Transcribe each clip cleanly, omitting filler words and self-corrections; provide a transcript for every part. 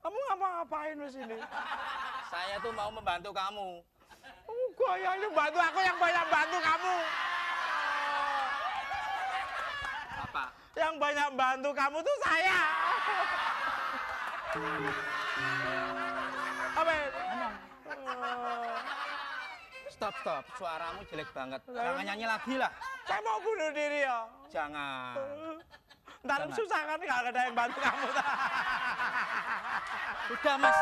Kamu ngapa-ngapain di sini? Saya tuh mau membantu kamu. Enggak, yang bantu aku yang banyak bantu kamu. Apa? Yang banyak bantu kamu tuh saya. Apa? Stop. Suaramu jelek banget. Jangan nyanyi lagi lah. Saya mau bunuh diri ya. Jangan. Ntar Jangan. susah kan nggak ada yang bantu kamu. Udah mas.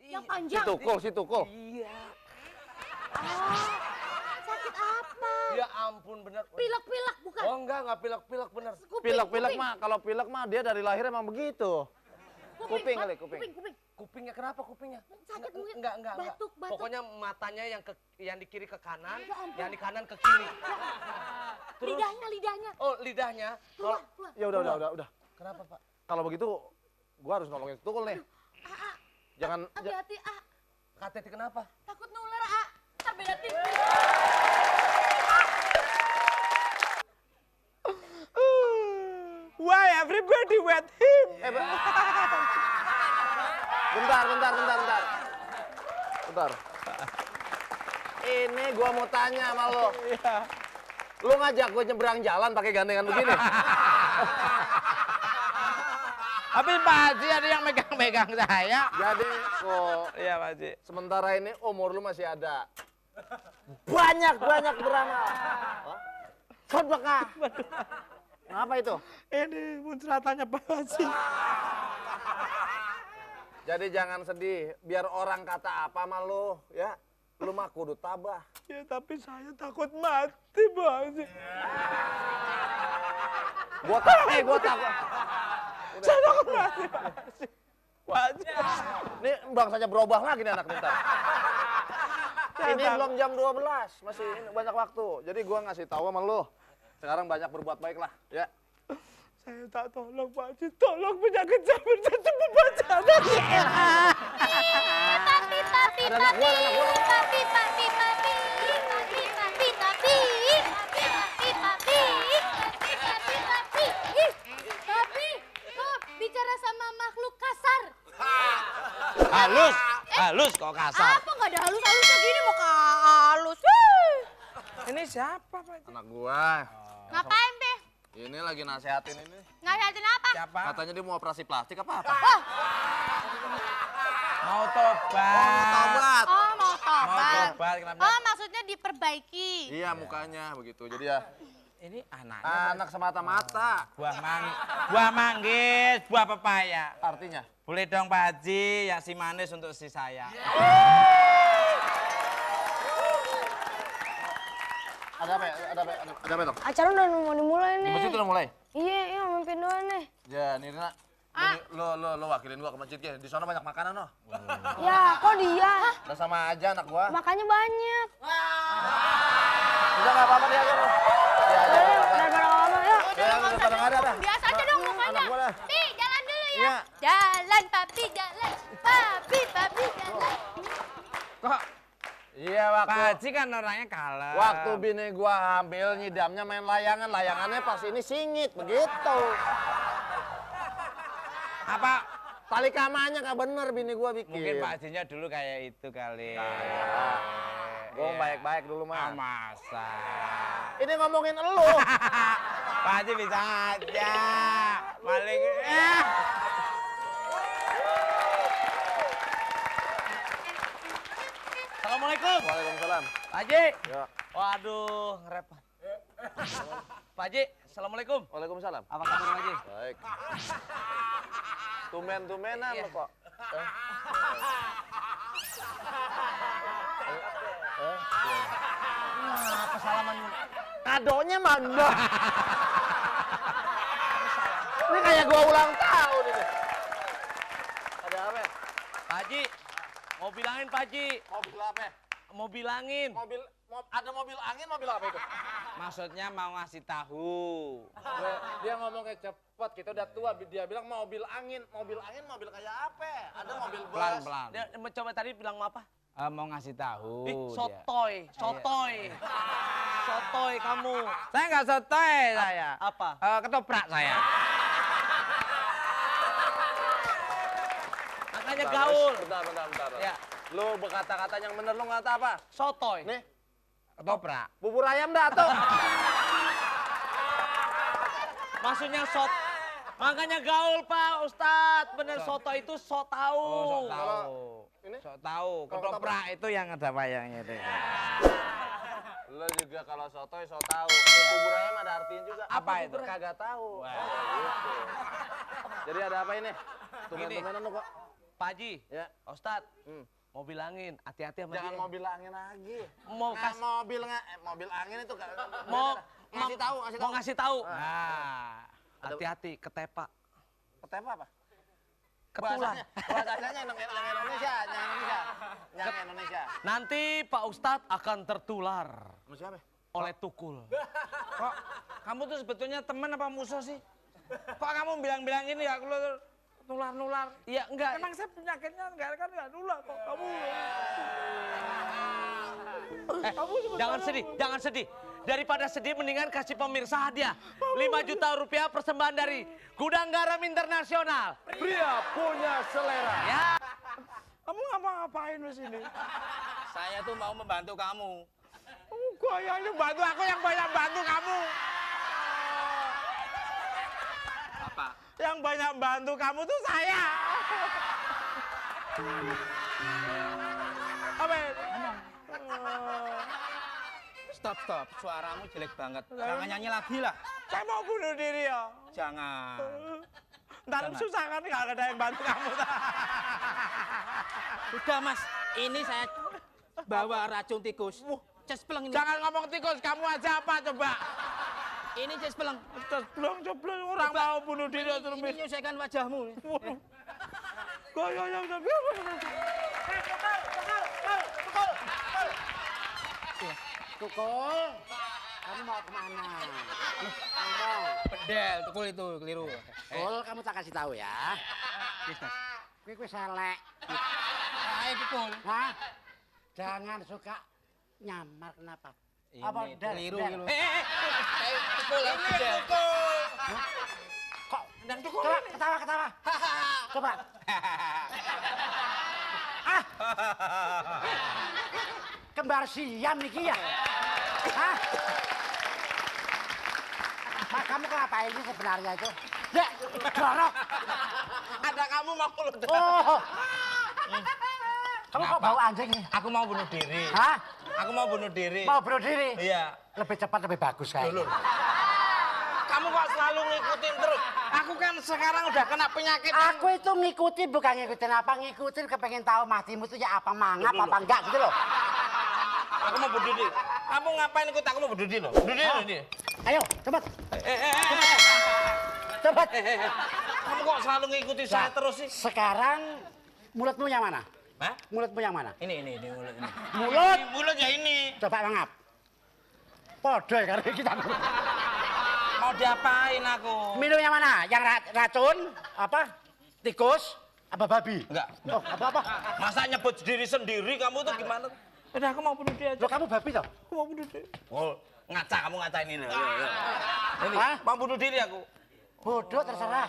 Yang panjang. Si tukul. Iya. Sakit apa? Ya ampun bener. Pilek-pilek bukan? Oh enggak pilek-pilek bener. Kuping. mah, kalau pilek mah dia dari lahir emang begitu. Kuping kali, kuping. Kuping. Kupingnya kenapa kupingnya? Sakit mungkin. Enggak. Batuk. Pokoknya matanya yang di kiri ke kanan, Ya ampun. yang di kanan ke kiri. Terus Lidahnya. oh lidahnya. Keluar. Ya udah. Kenapa, Pak? Kalau begitu gua harus nolongin tukul nih. Jangan Hati-hati, KTT kenapa? takut nular, Ntar beda tim. Why everybody wet him? Bentar. Ini gua mau tanya sama lo. Iya. Lu ngajak gue nyebrang jalan pakai gandengan begini? Tapi Pak Haji ada yang megang-megang saya. Jadi kok Iya Pak Haji. sementara ini umur lu masih ada. Banyak beramal. Sedekah. Ngapa itu? Ini muncratannya Pak Haji. Jadi jangan sedih, biar orang kata apa sama lu, ya. Lu mah kudu tabah. Ya tapi saya takut mati Pak Haji. Gua takut. Saya takut mati Pak Haji. Pak Haji. Ini bang saja berubah lagi nih anak bentar. Ini belum jam 12, masih banyak waktu. Jadi gua ngasih tahu sama lu. Sekarang banyak berbuat baik lah, ya. Saya tak tolong Pak Haji, tolong penyakit saya berjatuh pembaca. Ada anak gua. Bicara sama makhluk kasar. Halus kok kasar. Apa nggak ada halus-halusnya gini mau halus? Ini siapa Pak Haji? Anak gua. Ngapain, Be? Ini lagi nasehatin ini. Nasihatin apa? Siapa? Katanya dia mau operasi plastik apa? Mau tobat. Tobat. Oh, mau Mau tobat. tobat kenapa? Oh, maksudnya diperbaiki. Iya mukanya begitu. Jadi ya Ini anaknya anak semata-mata. buah manggis, buah pepaya. Artinya? Boleh dong Pak Haji, ya si manis untuk si saya. Ada apa dong? Acara udah mau dimulai Di nih. masjid udah mulai? Iya, mimpin doang nih. Ya, Nirina. Lo wakilin gua ke masjidnya. Di sana banyak makanan, noh. Ya, kok dia? Udah sama aja anak gua. Makanya banyak. Udah nggak apa-apa dia aja, noh. Dia aja. Daripada lama ya. Udah pada nggak ada. Biasa aja dong mukanya. Anak gua dah. Pi, jalan dulu ya. Iya. Jalan, papi, jalan. Papi, jalan. Kok Iya, Pak Haji kan orangnya kalem. waktu bini gua hamil nyidamnya main layangan. Layangannya pas ini singit, begitu. Apa? Tali kamanya nggak bener bini gua bikin. Mungkin Pak Hajinya dulu kayak itu kali. Gua baik-baik dulu Ah, mah. masa. Ini ngomongin elu. Pak Haji bisa aja. Maling. Assalamualaikum. Waalaikumsalam. Pak Haji. Ya. Waduh, ngerepan. Pak Haji, assalamualaikum. Waalaikumsalam. Apa kabar Pak Haji? Baik. Tumen-tumenan lo kok. Apa salaman? Kadonya mana? Ini kayak gua ulang tahun ini. Ada apa? Pak Haji, mau bilangin Pak Haji. Mobil apa? Mau bilangin. Ada mobil angin, mobil apa itu? Maksudnya mau ngasih tahu. Dia ngomongnya cepet, kita udah tua. Dia bilang mobil angin, mobil kayak apa? Ada mobil bus. Pelan-pelan. Dia coba tadi bilang apa? Mau ngasih tahu. Sotoy, sotoy. Sotoy kamu. Saya nggak sotoy saya. Apa? Ketoprak saya. Makanya gaul. Bentar. Ya, Lu berkata-kata yang bener, lu ngata apa? sotoy. Nih, Ketoprak. bubur ayam dah tuh. Maksudnya makanya gaul Pak Ustadz. Bener soto itu so tahu. Oh, sok tahu. Ini? Sok tahu. Kalau Ketoprak itu yang ada wayangnya itu. Lu juga kalau sotoy so tahu. Bubur ayam ada artinya juga. Apa itu? Bubur kagak tahu. Gitu. Jadi ada apa ini? Tumen-tumenan lu kok. Pak Haji, Ya. Ustadz, mau bilangin hati-hati sama Jangan dia. mau bilangin lagi. Mau Mobil angin itu mau ngasih tahu, mau ngasih tahu. Nah. Hati-hati ketepak. Ketepa apa? Ketulan. Bahasanya yang Indonesia, yang Indonesia. Nanti Pak Ustadz akan tertular Sama siapa? oleh tukul. Kok kamu tuh sebetulnya teman apa musuh sih? Kok kamu bilang-bilang ini ya kalau nular-nular? Iya enggak. Emang saya penyakitnya nggak nular kok kamu. Jangan sedih, jangan sedih. Daripada sedih mendingan kasih pemirsa hadiah 5 juta rupiah persembahan dari Gudang Garam Internasional. Pria punya selera. Ya. Kamu ngapa-ngapain di sini? Saya tuh mau membantu kamu. Gua yang bantu, aku yang banyak bantu kamu. Apa? Yang banyak bantu kamu tuh saya. Apa ini? Stop. Suaramu jelek banget. Jangan nyanyi lagi lah. Saya mau bunuh diri ya. Jangan. Ntar susah kan nggak ada yang bantu kamu. Udah mas, ini saya bawa racun tikus. Cespleng ini. Jangan ngomong tikus, kamu aja apa coba? Ini cespleng. Ceblong orang mau bunuh diri terus. Ini menyelesaikan wajahmu. Goyang. Tukul, kamu mau kemana? Ngomong. Bedel, tukul itu keliru. Tukul, kamu tak kasih tahu ya. Kue selek. Ayo tukul. Hah? Jangan suka nyamar kenapa? Apa Ini del? keliru. Del? Tukul, bedel. Kok? Coba ketawa. Coba. Ah. Kembar siam niki ya? Hah? Pak, kamu ngapain sih sebenarnya itu? Ya, jorok. Ada kamu mau lu. Oh. Kamu kok bau anjing nih? Aku mau bunuh diri. Hah? Aku mau bunuh diri. Mau bunuh diri? Iya. Lebih cepat, lebih bagus kayaknya. Kamu kok selalu ngikutin terus? Aku kan sekarang udah kena penyakit. Aku itu ngikutin, bukan ngikutin apa, ngikutin kepengen tahu matimu itu ya apa mangap, apa enggak gitu loh. Aku mau bunuh diri. Kamu ngapain ikut aku mau bunuh diri loh? Bunuh diri ini. Ayo, cepat. Cepat. Kamu kok selalu ngikuti saya terus sih? Sekarang mulutmu yang mana? Hah? Mulutmu yang mana? Ini mulut ini. Mulut. Mulut ya ini. Coba mangap. Podo ya karena kita. Mau diapain aku? Minum yang mana? Yang racun? Apa? Tikus? Apa babi? Enggak. Oh, apa? Masa nyebut diri sendiri kamu tuh gimana? Udah aku mau bunuh diri aja. Loh, kamu babi toh? Aku mau bunuh diri. Oh, ngaca kamu ngacain ini. Ini Hah? mau bunuh diri aku. Bodoh, terserah.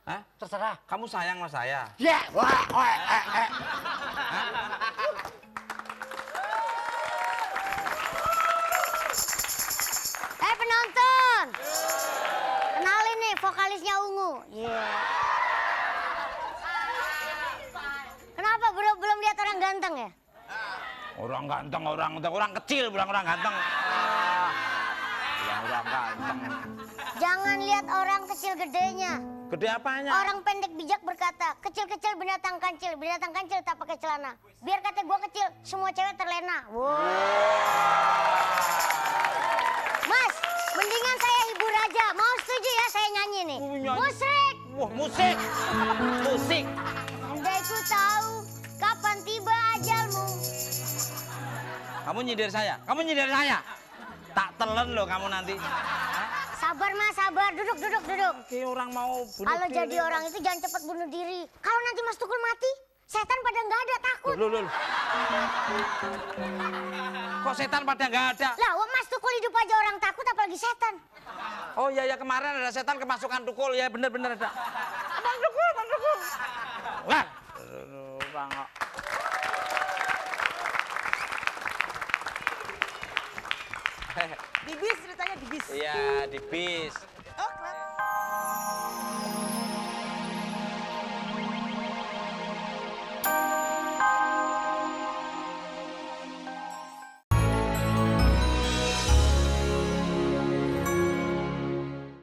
Hah? Terserah. Kamu sayang sama saya? Ya, wah, Penonton. Kenalin nih vokalisnya Ungu. Iya. Kenapa belum lihat orang ganteng ya? Orang ganteng, orang kecil, orang ganteng. Orang ganteng. Jangan lihat orang kecil gedenya. Gede apanya? Orang pendek bijak berkata, kecil-kecil binatang kancil tak pakai celana. Biar kata gua kecil, semua cewek terlena. Wow. Mas, mendingan saya hibur aja. Mau setuju ya saya nyanyi nih? Musik. Wah, musik. Musik. Andai ku tahu kapan tiba ajalmu. Kamu nyindir saya? Tak telen loh kamu nanti. Sabar mas, sabar. Duduk. Oke, orang mau bunuh Kalau diri. jadi orang itu jangan cepat bunuh diri. Kalau nanti Mas Tukul mati, setan pada nggak ada, takut. Loh. Kok setan pada nggak ada? Lah, wong Mas Tukul hidup aja orang takut, apalagi setan. Oh iya ya, kemarin ada setan kemasukan Tukul ya, bener ada. Bang Tukul. Wah. Bang. Di bis ceritanya, di bis. Iya, di bis. Oh, kenapa?